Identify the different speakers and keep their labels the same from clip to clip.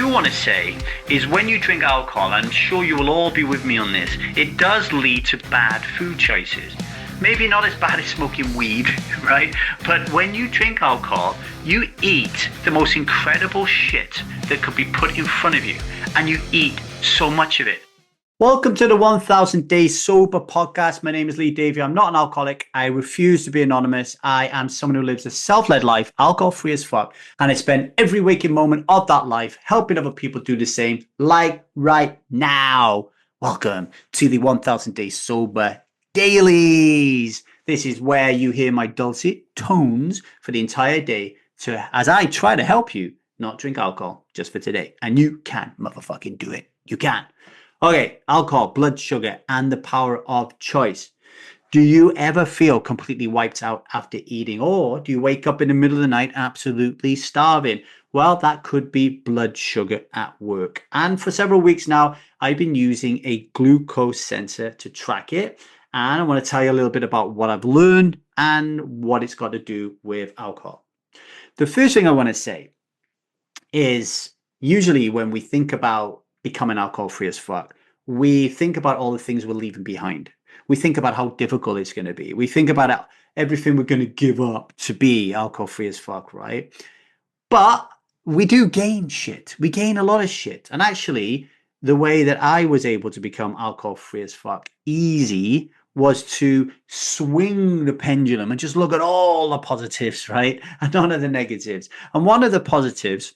Speaker 1: do want to say is when you drink alcohol, I'm sure you will all be with me on this, it does lead to bad food choices. Maybe not as bad as smoking weed, right? But when you drink alcohol, you eat the most incredible shit that could be put in front of you, and you eat so much of it. Welcome to the 1000 Days Sober podcast. My name is Lee Davey. I'm not an alcoholic. I refuse to be anonymous. I am someone who lives a self-led life, alcohol-free as fuck, and I spend every waking moment of that life helping other people do the same, like right now. Welcome to the 1000 Days Sober Dailies. This is where you hear my dulcet tones for the entire day as I try to help you not drink alcohol just for today. And you can motherfucking do it. You can. Okay, alcohol, blood sugar, and the power of choice. Do you ever feel completely wiped out after eating? Or do you wake up in the middle of the night absolutely starving? Well, that could be blood sugar at work. And for several weeks now, I've been using a glucose sensor to track it. And I want to tell you a little bit about what I've learned and what it's got to do with alcohol. The first thing I want to say is usually when we think about becoming alcohol-free as fuck, we think about all the things we're leaving behind. We think about how difficult it's going to be. We think about everything we're going to give up to be alcohol-free as fuck, right? But we do gain shit. We gain a lot of shit. And actually, the way that I was able to become alcohol-free as fuck easy was to swing the pendulum and just look at all the positives, right? And none of the negatives. And one of the positives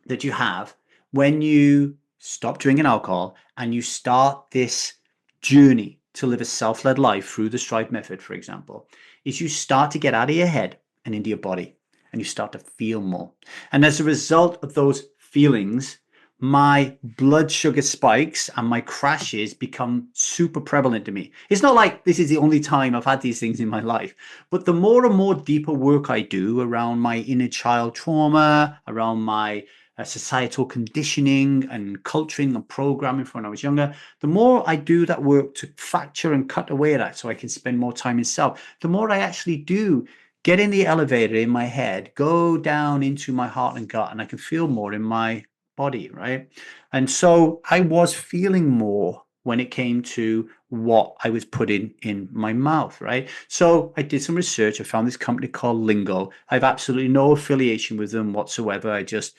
Speaker 1: that you have when you stop drinking alcohol and you start this journey to live a self-led life through the Strive method, for example, is you start to get out of your head and into your body and you start to feel more. And as a result of those feelings, my blood sugar spikes and my crashes become super prevalent to me. It's not like this is the only time I've had these things in my life, but the more and more deeper work I do around my inner child trauma, around my societal conditioning and culturing and programming from when I was younger, the more I do that work to fracture and cut away at that so I can spend more time in self, the more I actually do get in the elevator in my head, go down into my heart and gut, and I can feel more in my body, right? And so I was feeling more when it came to what I was putting in my mouth, right? So I did some research. I found this company called Lingo. I have absolutely no affiliation with them whatsoever. I just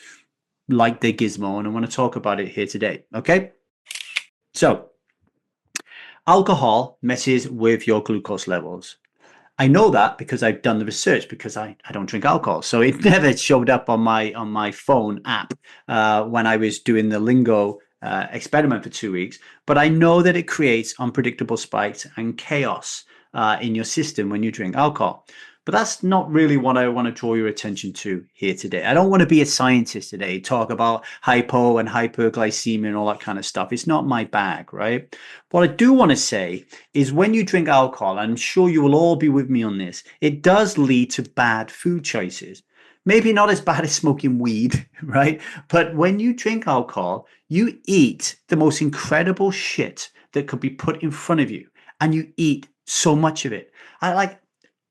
Speaker 1: like their gizmo, and I want to talk about it here today. Okay. So alcohol messes with your glucose levels. I know that because I've done the research because I don't drink alcohol. So it never showed up on my phone app when I was doing the Lingo experiment for 2 weeks. But I know that it creates unpredictable spikes and chaos in your system when you drink alcohol. But that's not really what I want to draw your attention to here today. I don't want to be a scientist today, talk about hypo and hyperglycemia and all that kind of stuff. It's not my bag, right? What I do want to say is when you drink alcohol, I'm sure you will all be with me on this, it does lead to bad food choices. Maybe not as bad as smoking weed, right? But when you drink alcohol, you eat the most incredible shit that could be put in front of you, and you eat so much of it.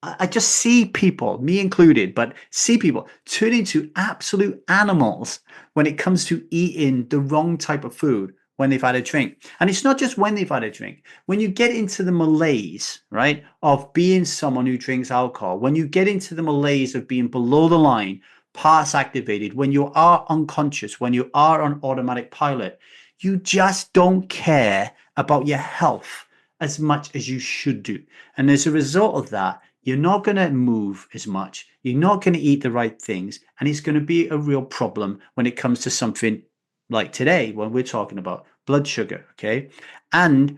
Speaker 1: I just see people, me included, but see people turn into absolute animals when it comes to eating the wrong type of food when they've had a drink. And it's not just when they've had a drink. When you get into the malaise, right, of being someone who drinks alcohol, when you get into the malaise of being below the line, parts activated, when you are unconscious, when you are on automatic pilot, you just don't care about your health as much as you should do. And as a result of that, you're not going to move as much. You're not going to eat the right things. And it's going to be a real problem when it comes to something like today, when we're talking about blood sugar. Okay. And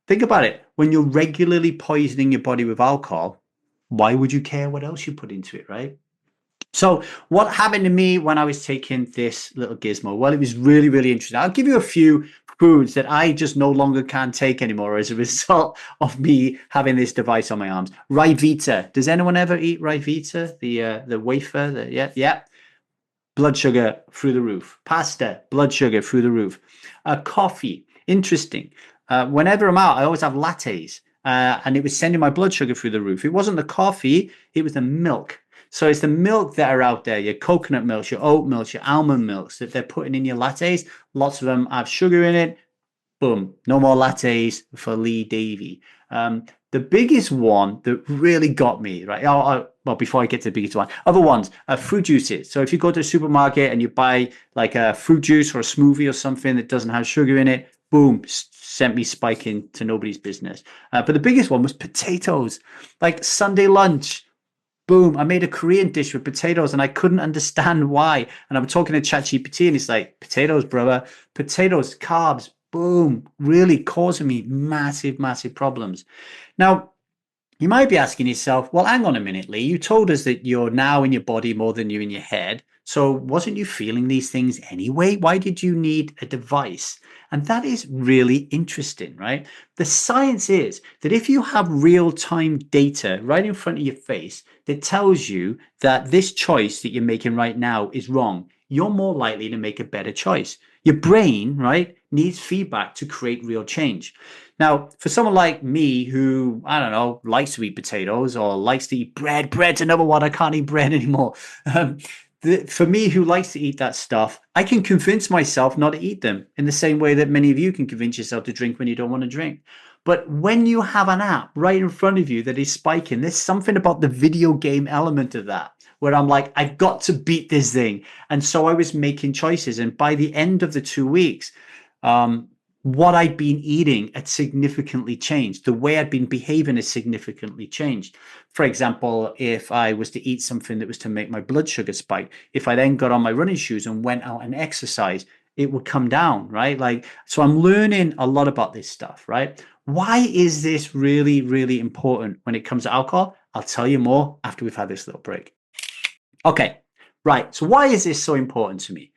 Speaker 1: think about it. When you're regularly poisoning your body with alcohol, why would you care what else you put into it, right? So what happened to me when I was taking this little gizmo? Well, it was really, really interesting. I'll give you a few foods that I just no longer can take anymore as a result of me having this device on my arms. Ryvita. Does anyone ever eat Ryvita? The wafer? Yeah. Blood sugar through the roof. Pasta, blood sugar through the roof. Coffee. Interesting. Whenever I'm out, I always have lattes. And it was sending my blood sugar through the roof. It wasn't the coffee, it was the milk. So it's the milk that are out there, your coconut milks, your oat milks, your almond milks that they're putting in your lattes. Lots of them have sugar in it. Boom, no more lattes for Lee Davey. The biggest one that really got me, right? Well, before I get to the biggest one, other ones are fruit juices. So if you go to a supermarket and you buy like a fruit juice or a smoothie or something that doesn't have sugar in it, boom, sent me spiking to nobody's business. But the biggest one was potatoes, like Sunday lunch. Boom, I made a Korean dish with potatoes and I couldn't understand why. And I'm talking to ChatGPT and it's like, potatoes, brother, potatoes, carbs, boom, really causing me massive, massive problems. Now, you might be asking yourself, well, hang on a minute, Lee. You told us that you're now in your body more than you're in your head. So wasn't you feeling these things anyway? Why did you need a device? And that is really interesting, right? The science is that if you have real-time data right in front of your face that tells you that this choice that you're making right now is wrong, you're more likely to make a better choice. Your brain, right, needs feedback to create real change. Now, for someone like me who, I don't know, likes to eat potatoes or likes to eat bread, bread's another one, I can't eat bread anymore. For me who likes to eat that stuff, I can convince myself not to eat them in the same way that many of you can convince yourself to drink when you don't want to drink. But when you have an app right in front of you that is spiking, there's something about the video game element of that where I'm like, I've got to beat this thing. And so I was making choices. And by the end of the 2 weeks, what I'd been eating had significantly changed. The way I'd been behaving has significantly changed. For example, if I was to eat something that was to make my blood sugar spike, if I then got on my running shoes and went out and exercised, it would come down, right? Like, so I'm learning a lot about this stuff, right? Why is this really, really important when it comes to alcohol? I'll tell you more after we've had this little break. Okay, right. So why is this so important to me?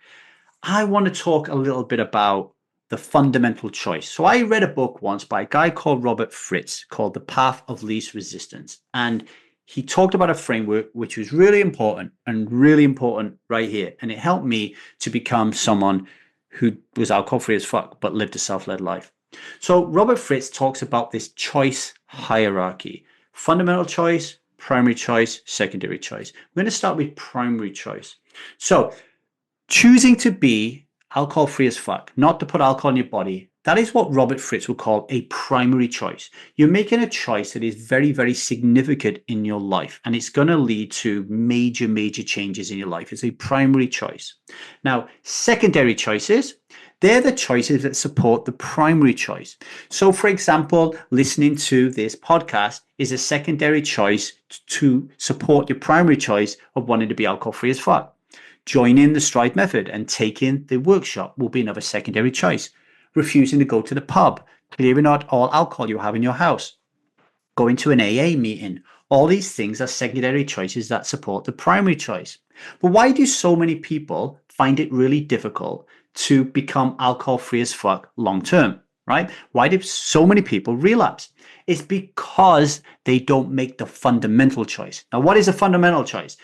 Speaker 1: I want to talk a little bit about the fundamental choice. So I read a book once by a guy called Robert Fritz called The Path of Least Resistance. And he talked about a framework which was really important and really important right here. And it helped me to become someone who was alcohol free as fuck, but lived a self-led life. So Robert Fritz talks about this choice hierarchy: fundamental choice, primary choice, secondary choice. We're going to start with primary choice. So choosing to be alcohol free as fuck, not to put alcohol in your body, that is what Robert Fritz would call a primary choice. You're making a choice that is very, very significant in your life, and it's going to lead to major, major changes in your life. It's a primary choice. Now, secondary choices, they're the choices that support the primary choice. So, for example, listening to this podcast is a secondary choice to support your primary choice of wanting to be alcohol free as fuck. Joining the Stride method and taking the workshop will be another secondary choice. Refusing to go to the pub, clearing out all alcohol you have in your house, going to an AA meeting. All these things are secondary choices that support the primary choice. But why do so many people find it really difficult to become alcohol free as fuck long term, right? Why do so many people relapse? It's because they don't make the fundamental choice. Now, what is a fundamental choice?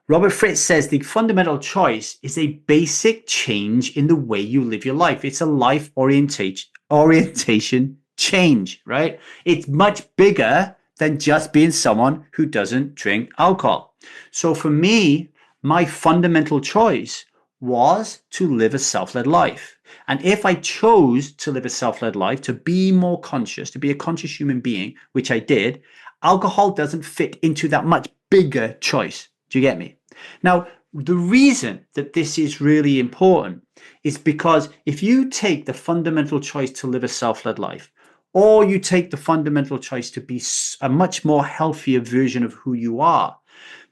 Speaker 1: Robert Fritz says the fundamental choice is a basic change in the way you live your life. It's a life orientation change, right? It's much bigger than just being someone who doesn't drink alcohol. So for me, my fundamental choice was to live a self-led life. And if I chose to live a self-led life, to be more conscious, to be a conscious human being, which I did, alcohol doesn't fit into that much bigger choice. Do you get me? Now, the reason that this is really important is because if you take the fundamental choice to live a self-led life, or you take the fundamental choice to be a much more healthier version of who you are,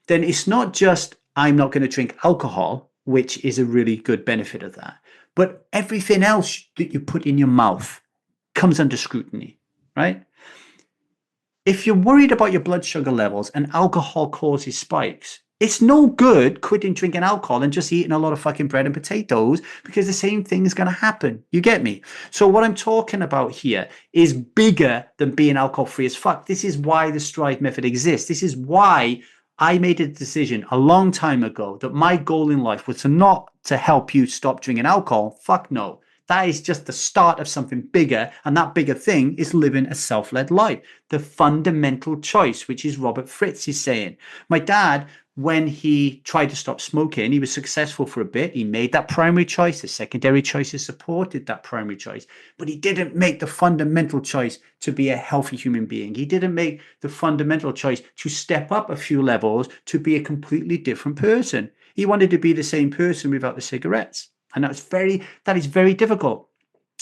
Speaker 1: then it's not just, I'm not going to drink alcohol, which is a really good benefit of that, but everything else that you put in your mouth comes under scrutiny, right? If you're worried about your blood sugar levels and alcohol causes spikes, it's no good quitting drinking alcohol and just eating a lot of fucking bread and potatoes, because the same thing is going to happen. You get me? So what I'm talking about here is bigger than being alcohol free as fuck. This is why the Stride method exists. This is why I made a decision a long time ago that my goal in life was not to help you stop drinking alcohol. Fuck no. That is just the start of something bigger, and that bigger thing is living a self-led life. The fundamental choice, which is Robert Fritz is saying. My dad when he tried to stop smoking, he was successful for a bit. He made that primary choice. The secondary choices supported that primary choice, but he didn't make the fundamental choice to be a healthy human being. He didn't make the fundamental choice to step up a few levels to be a completely different person. He wanted to be the same person without the cigarettes. And that is very difficult.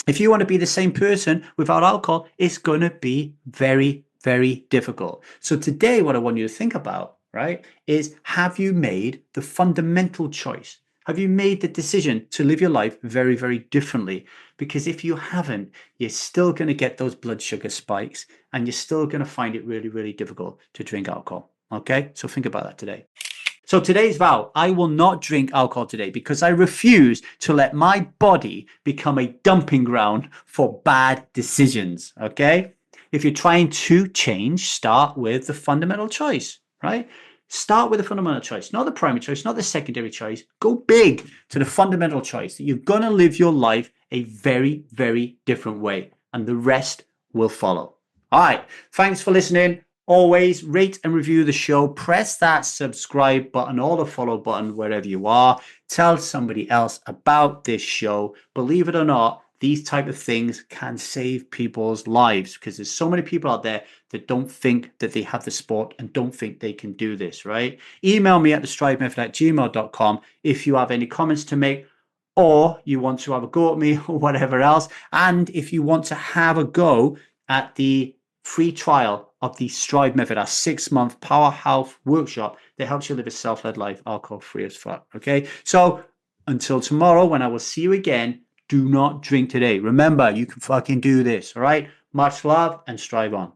Speaker 1: If you want to be the same person without alcohol, it's going to be very, very difficult. So today, what I want you to think about, right, is have you made the fundamental choice? Have you made the decision to live your life very, very differently? Because if you haven't, you're still going to get those blood sugar spikes and you're still going to find it really, really difficult to drink alcohol. Okay, so think about that today. So today's vow, I will not drink alcohol today because I refuse to let my body become a dumping ground for bad decisions. Okay. If you're trying to change, start with the fundamental choice, right? Start with the fundamental choice, not the primary choice, not the secondary choice. Go big to the fundamental choice that you're going to live your life a very, very different way, and the rest will follow. All right. Thanks for listening. Always rate and review the show. Press that subscribe button or the follow button wherever you are. Tell somebody else about this show. Believe it or not, these type of things can save people's lives because there's so many people out there that don't think that they have the sport and don't think they can do this, right? Email me at thestrivemethod@gmail.com if you have any comments to make, or you want to have a go at me or whatever else. And if you want to have a go at the free trial of the Strive Method, our 6-month power health workshop that helps you live a self-led life, alcohol-free as fuck. Okay, so until tomorrow, when I will see you again, do not drink today. Remember, you can fucking do this. All right, much love and strive on.